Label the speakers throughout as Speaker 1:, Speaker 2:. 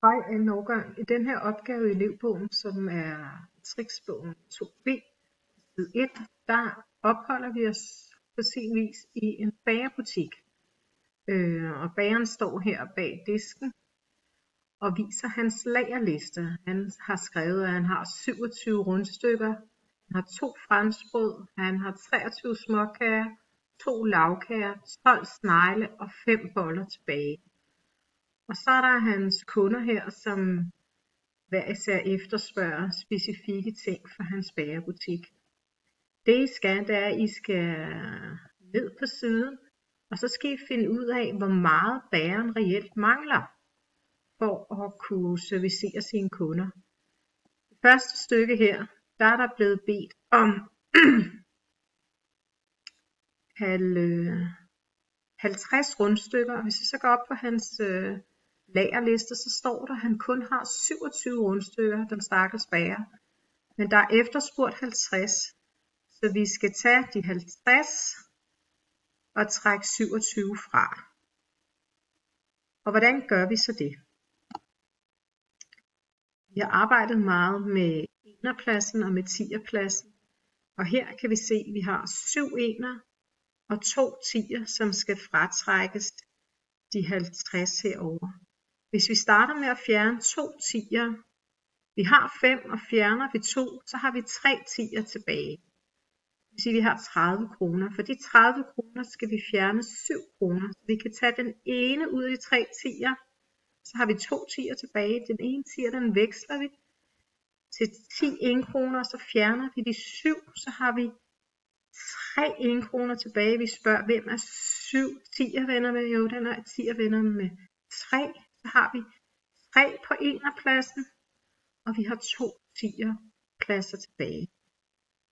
Speaker 1: Hej, en årgang. I den her opgave i elevbogen, som er triksbogen 2B, side 1, der opholder vi os på sin vis i en bagerbutik. Og bageren står her bag disken og viser hans lagerliste. Han har skrevet, at han har 27 rundstykker, han har 2 franskbrød, han har 23 småkager, 2 lagkager, 12 snegle og 5 boller tilbage. Og så er der hans kunder her, som hver især efterspørger specifikke ting for hans bagerbutik. Det I skal, det er, at I skal ned på siden, og så skal I finde ud af, hvor meget bageren reelt mangler, for at kunne servicere sine kunder. Det første stykke her, der er der blevet bedt om 50 rundstykker, og hvis vi så går op på hans lagerliste, så står der, at han kun har 27 rundstykker, den stakkels bager. Men der er efterspurgt 50, så vi skal tage de 50 og trække 27 fra. Og hvordan gør vi så det? Vi har arbejdet meget med enerpladsen og med 10'erpladsen, og her kan vi se, at vi har 7 ener og 2 10'er, som skal fratrækkes de 50 herover. Hvis vi starter med at fjerne 2 10'er, vi har 5 og fjerner vi 2, så har vi 3 10'er tilbage. Det vil sige, at vi har 30 kroner. For de 30 kroner skal vi fjerne 7 kroner. Så vi kan tage den ene ud af de 3 10'er, så har vi 2 10'er tilbage. Den ene 10'er, den veksler vi til 10 1-kroner, og så fjerner vi de 7, så har vi 3 1-kroner tilbage. Vi spørger, hvem er 7 10'er venner med? Jo, den er 10'er venner med 3. Så har vi 3 på enerpladsen, og vi har 2 10'er pladser tilbage.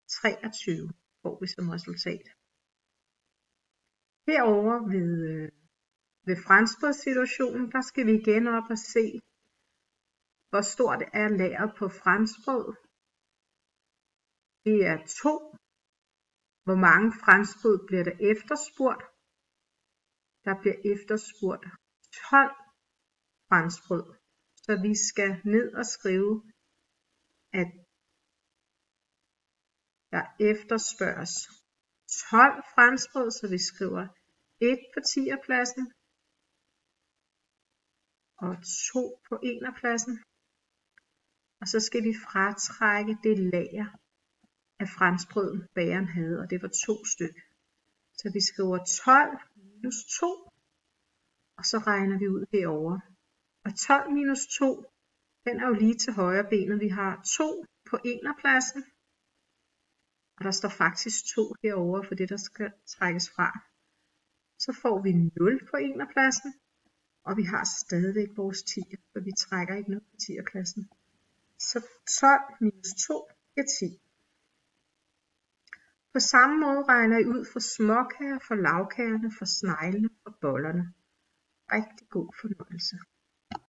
Speaker 1: 23 får vi som resultat. Herover ved franskbrødssituationen, der skal vi igen op og se, hvor stort er lageret på franskbrød. Det er 2. Hvor mange franskbrød bliver der efterspurgt? Der bliver efterspurgt 12 franskbrød. Så vi skal ned og skrive, at der efterspørges 12 franskbrød, så vi skriver 1 på 10'erpladsen og 2 på enerpladsen. Og så skal vi fratrække det lager af franskbrød, bageren havde, og det var 2 stykker. Så vi skriver 12 minus 2, og så regner vi ud herover. Og 12 minus 2, den er jo lige til højre benet. Vi har 2 på enerpladsen, og der står faktisk 2 herover for det, der skal trækkes fra. Så får vi 0 på enerpladsen, og vi har stadigvæk vores 10, for vi trækker ikke noget på 10'erpladsen. Så 12 minus 2 er 10. På samme måde regner I ud for småkager, for lagkagerne, for sneglene og bollerne. Rigtig god fornøjelse.